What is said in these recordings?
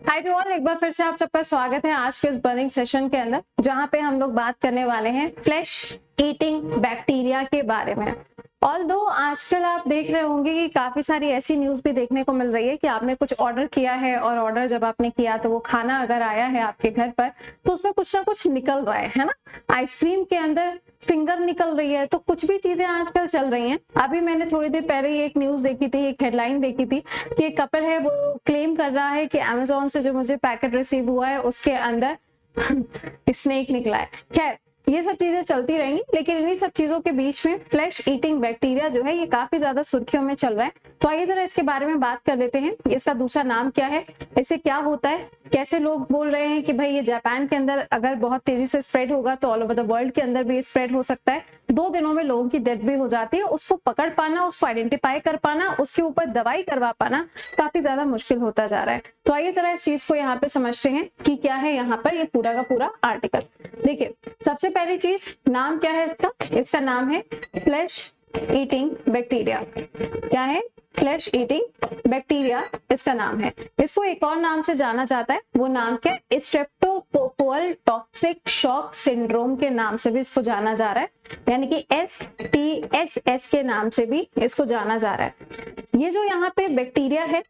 Hi to all, एक बार फिर से आप सबका स्वागत है आज के इस बर्निंग सेशन के अंदर, जहां पे हम लोग बात करने वाले हैं फ्लैश ईटिंग बैक्टीरिया के बारे में। ऑल्दो आजकल आप देख रहे होंगे कि काफी सारी ऐसी न्यूज भी देखने को मिल रही है कि आपने कुछ ऑर्डर किया है और ऑर्डर जब आपने किया तो वो खाना अगर आया है आपके घर पर तो उसमें कुछ ना कुछ निकल रहा है ना। आइसक्रीम के अंदर फिंगर निकल रही है, तो कुछ भी चीजें आजकल चल रही हैं। अभी मैंने थोड़ी देर पहले ही एक न्यूज देखी थी, एक हेडलाइन देखी थी कि एक कपल है वो क्लेम कर रहा है कि अमेजोन से जो मुझे पैकेट रिसीव हुआ है उसके अंदर स्नेक निकला है। खैर, ये सब चीजें चलती रहेंगी, लेकिन इन्हीं सब चीजों के बीच में फ्लैश ईटिंग बैक्टीरिया जो है ये काफी ज्यादा सुर्खियों में चल रहा है। तो आइए जरा इसके बारे में बात कर लेते हैं। इसका दूसरा नाम क्या है, इससे क्या होता है, कैसे लोग बोल रहे हैं कि भाई ये जापान के अंदर अगर बहुत तेजी से स्प्रेड होगा तो ऑल ओवर द वर्ल्ड के अंदर भी स्प्रेड हो सकता है। 2 दिनों में लोगों की डेथ भी हो जाती है। उसको पकड़ पाना, उसको आइडेंटिफाई कर पाना, उसके ऊपर दवाई करवा पाना काफी ज्यादा मुश्किल होता जा रहा है। तो आइए जरा इस चीज को यहाँ पे समझते हैं कि क्या है यहाँ पर ये पूरा का पूरा आर्टिकल। देखिए, सबसे पहली चीज, नाम क्या है इसका नाम है फ्लैश ईटिंग बैक्टीरिया। क्या है? फ्लैश ईटिंग बैक्टीरिया इसका नाम है। इसको एक और नाम से जाना जाता है, वो नाम क्या है? स्ट्रेप्टोकोकल टॉक्सिक शॉक सिंड्रोम के नाम से भी इसको जाना जा रहा है, यानी कि STSS के नाम से भी इसको जाना जा रहा है। ये जो यहाँ पे बैक्टीरिया है,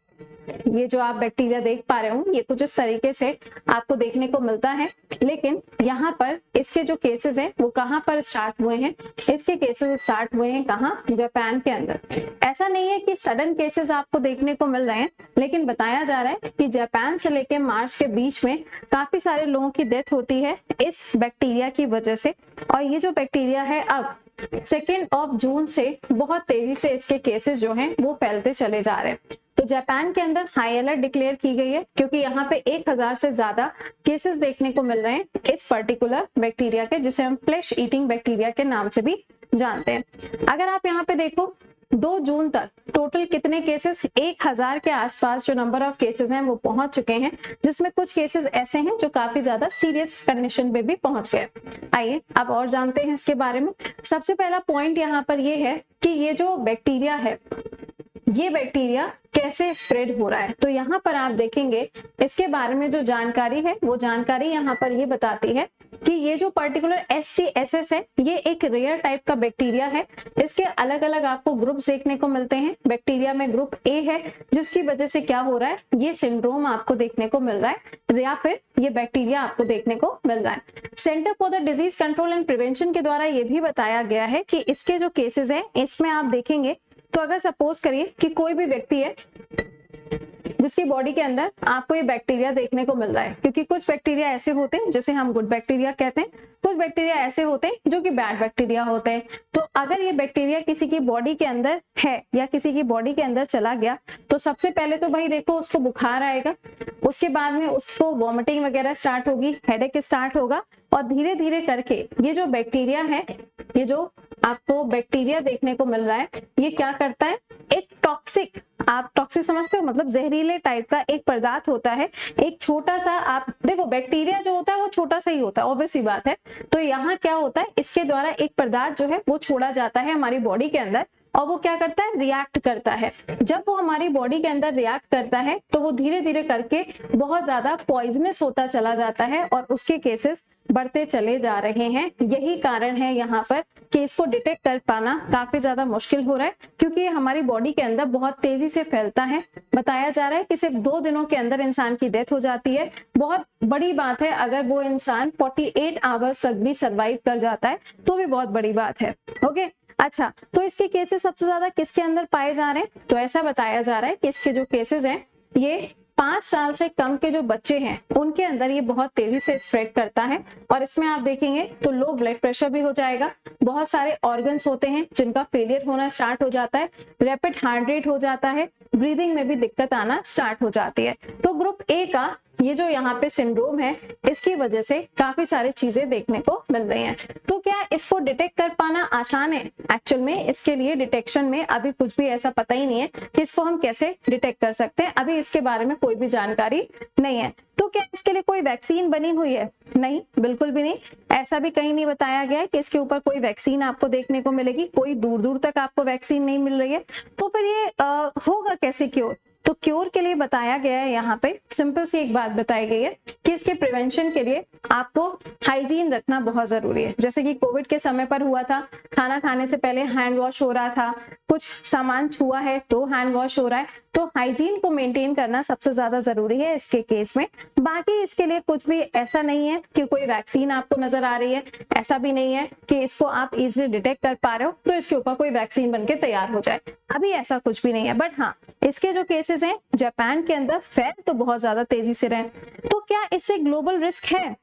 ये जो आप बैक्टीरिया देख पा रहे हो, ये कुछ इस तरीके से आपको देखने को मिलता है। लेकिन यहाँ पर इसके जो केसेस हैं वो कहाँ पर स्टार्ट हुए हैं? इसके केसेस स्टार्ट हुए हैं कहाँ? जापान के अंदर। ऐसा नहीं है कि सडन केसेस आपको देखने को मिल रहे हैं, लेकिन बताया जा रहा है कि जापान से लेकर मार्च के बीच में काफी सारे लोगों की डेथ होती है इस बैक्टीरिया की वजह से। और ये जो बैक्टीरिया है अब 2 जून से बहुत तेजी से इसके केसेस जो हैं वो फैलते चले जा रहे हैं। तो जापान के अंदर हाई अलर्ट डिक्लेयर की गई है, क्योंकि यहाँ पे 1000 से ज्यादा केसेस देखने को मिल रहे हैं इस पर्टिकुलर बैक्टीरिया के, जिसे हम फ्लैश ईटिंग बैक्टीरिया के नाम से भी जानते हैं। अगर आप यहाँ पे देखो 2 जून तक टोटल कितने केसेस, 1000 के आसपास जो नंबर ऑफ केसेस हैं वो पहुंच चुके हैं, जिसमें कुछ केसेस ऐसे हैं जो काफी ज्यादा सीरियस कंडीशन पे भी पहुंच गए। आइए अब और जानते हैं इसके बारे में। सबसे पहला पॉइंट यहाँ पर ये है कि ये जो बैक्टीरिया है, ये बैक्टीरिया कैसे स्प्रेड हो रहा है। तो यहाँ पर आप देखेंगे इसके बारे में जो जानकारी है, वो जानकारी यहाँ पर ये बताती है कि ये जो पर्टिकुलर STSS है, ये एक रेयर टाइप का बैक्टीरिया है। इसके अलग अलग आपको ग्रुप देखने को मिलते हैं। बैक्टीरिया में ग्रुप A है, जिसकी वजह से क्या हो रहा है, ये सिंड्रोम आपको देखने को मिल रहा है, या फिर ये बैक्टीरिया आपको देखने को मिल रहा है। Centre for the disease control and prevention के द्वारा ये भी बताया गया है कि इसके जो केसेस हैं, इसमें आप देखेंगे तो अगर सपोज करिए कि कोई भी व्यक्ति है जिसकी बॉडी के अंदर आपको ये बैक्टीरिया देखने को मिल रहा है, क्योंकि कुछ बैक्टीरिया ऐसे होते हैं जिसे हम गुड बैक्टीरिया कहते हैं, कुछ बैक्टीरिया ऐसे होते हैं जो कि बैड बैक्टीरिया होते हैं। तो अगर ये बैक्टीरिया किसी की बॉडी के अंदर है या किसी की बॉडी के अंदर चला गया, तो सबसे पहले तो भाई देखो उसको बुखार आएगा, उसके बाद में उसको वॉमिटिंग वगैरह स्टार्ट होगी, हेडेक स्टार्ट होगा, और धीरे धीरे करके ये जो बैक्टीरिया है, ये जो आपको बैक्टीरिया देखने को मिल रहा है, ये क्या करता है, एक टॉक्सिक, आप टॉक्सिक समझते हो, मतलब जहरीले टाइप का एक पदार्थ होता है। एक छोटा सा, आप देखो बैक्टीरिया जो होता है वो छोटा सा ही होता है, ऑब्वियस सी बात है। तो यहाँ क्या होता है, इसके द्वारा एक पदार्थ जो है वो छोड़ा जाता है हमारी बॉडी के अंदर, और वो क्या करता है, रिएक्ट करता है। जब वो हमारी बॉडी के अंदर रिएक्ट करता है तो वो धीरे धीरे करके बहुत ज्यादा पॉइजनस होता चला जाता है और उसके केसेस बढ़ते चले जा रहे हैं। यही कारण है यहाँ पर कि इसको डिटेक्ट कर पाना काफी ज्यादा मुश्किल हो रहा है, क्योंकि ये हमारी बॉडी के अंदर बहुत तेजी से फैलता है। बताया जा रहा है कि सिर्फ 2 दिनों के अंदर इंसान की डेथ हो जाती है। बहुत बड़ी बात है अगर वो इंसान 48 आवर्स तक भी सर्वाइव कर जाता है, तो भी बहुत बड़ी बात है। ओके, अच्छा, तो इसके केसेस सबसे ज्यादा किसके अंदर पाए जा रहे हैं? तो ऐसा बताया जा रहा है कि इसके जो केसेस हैं, ये 5 साल से कम के जो बच्चे हैं उनके अंदर ये बहुत तेजी से स्प्रेड करता है। और इसमें आप देखेंगे तो लो ब्लड प्रेशर भी हो जाएगा, बहुत सारे ऑर्गन्स होते हैं जिनका फेलियर होना स्टार्ट हो जाता है, रैपिड हार्ट रेट हो जाता है, ब्रीदिंग में भी दिक्कत आना स्टार्ट हो जाती है। तो ग्रुप A का ये जो यहाँ पे सिंड्रोम है, इसकी वजह से काफी सारी चीजें देखने को मिल रही हैं। तो क्या इसको डिटेक्ट कर पाना आसान है? एक्चुअल में इसके लिए डिटेक्शन में अभी कुछ भी ऐसा पता ही नहीं है कि इसको हम कैसे डिटेक्ट कर सकते हैं। अभी इसके बारे में कोई भी जानकारी नहीं है। तो क्या इसके लिए कोई वैक्सीन बनी हुई है? नहीं, बिल्कुल भी नहीं। ऐसा भी कहीं नहीं बताया गया है कि इसके ऊपर कोई वैक्सीन आपको देखने को मिलेगी। कोई दूर दूर तक आपको वैक्सीन नहीं मिल रही है। तो फिर ये होगा कैसे क्योर? तो क्योर के लिए बताया गया है, यहाँ पे सिंपल सी एक बात बताई गई है कि इसके प्रिवेंशन के लिए आपको हाइजीन रखना बहुत जरूरी है। जैसे कि कोविड के समय पर हुआ था, खाना खाने से पहले हैंड वॉश हो रहा था, कुछ सामान छुआ है तो हैंड वॉश हो रहा है, तो हाइजीन को मेंटेन करना सबसे ज्यादा जरूरी है इसके केस में। बाकी इसके लिए कुछ भी ऐसा नहीं है कि कोई वैक्सीन आपको नजर आ रही है, ऐसा भी नहीं है कि इसको आप इजिली डिटेक्ट कर पा रहे हो तो इसके ऊपर कोई वैक्सीन बनके तैयार हो जाए, अभी ऐसा कुछ भी नहीं है। बट हाँ, इसके जो केसेस हैं जापान के अंदर फैल तो बहुत ज्यादा तेजी से रहे। तो क्या इससे ग्लोबल रिस्क है?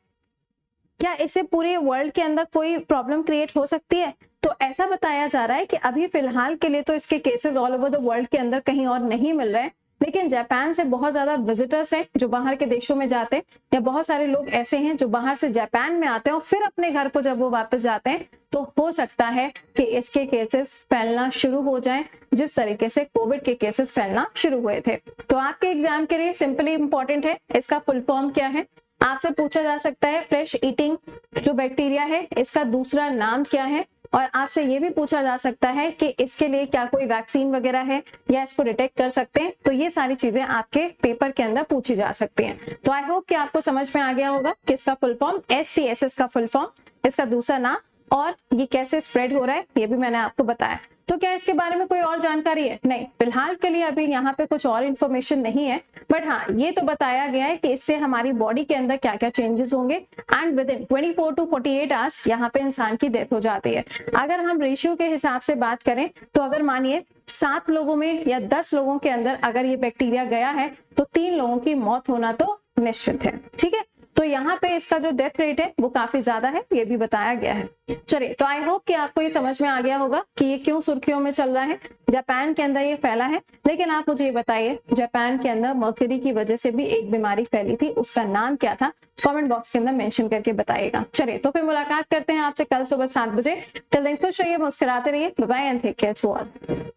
क्या इससे पूरे वर्ल्ड के अंदर कोई प्रॉब्लम क्रिएट हो सकती है? तो ऐसा बताया जा रहा है कि अभी फिलहाल के लिए तो इसके cases all over the world के अंदर कहीं और नहीं मिल रहे हैं, लेकिन जापान से बहुत ज्यादा विजिटर्स हैं जो बाहर के देशों में जाते हैं, या बहुत सारे लोग ऐसे हैं जो बाहर से जापान में आते हैं और फिर अपने घर को जब वो वापस जाते हैं तो हो सकता है कि इसके केसेस फैलना शुरू हो जाएं, जिस तरीके से कोविड के केसेस फैलना शुरू हुए थे। तो आपके एग्जाम के लिए सिंपली इंपॉर्टेंट है, इसका फुल फॉर्म क्या है आपसे पूछा जा सकता है। फ्लैश ईटिंग जो बैक्टीरिया है इसका दूसरा नाम क्या है, और आपसे ये भी पूछा जा सकता है कि इसके लिए क्या कोई वैक्सीन वगैरह है या इसको डिटेक्ट कर सकते हैं। तो ये सारी चीजें आपके पेपर के अंदर पूछी जा सकती हैं। तो आई होप कि आपको समझ में आ गया होगा कि इसका फुल फॉर्म STSS का फुल फॉर्म, इसका दूसरा नाम, और ये कैसे स्प्रेड हो रहा है ये भी मैंने आपको बताया। तो क्या इसके बारे में कोई और जानकारी है? नहीं, फिलहाल के लिए अभी यहाँ पे कुछ और इन्फॉर्मेशन नहीं है, बट हाँ ये तो बताया गया है कि इससे हमारी बॉडी के अंदर क्या क्या चेंजेस होंगे and with in 24 to 48 hours यहाँ पे इंसान की डेथ हो जाती है। अगर हम रेशियो के हिसाब से बात करें तो अगर मानिए 7 लोगों में या 10 लोगों के अंदर अगर ये बैक्टीरिया गया है तो 3 लोगों की मौत होना तो निश्चित है। ठीक है, तो यहाँ पे इसका जो डेथ रेट है वो काफी ज्यादा है, ये भी बताया गया है। चलिए, तो आई होप कि आपको ये समझ में आ गया होगा कि ये क्यों सुर्खियों में चल रहा है, जापान के अंदर ये फैला है। लेकिन आप मुझे ये बताइए, जापान के अंदर मर्क्यूरी की वजह से भी एक बीमारी फैली थी, उसका नाम क्या था? कमेंट बॉक्स के अंदर मेंशन करके बताइएगा। चलिए, तो फिर मुलाकात करते हैं आपसे कल सुबह 7 बजे। टिल देन खुश रहिए, मुस्कुराते रहिए। Bye bye and take care to all.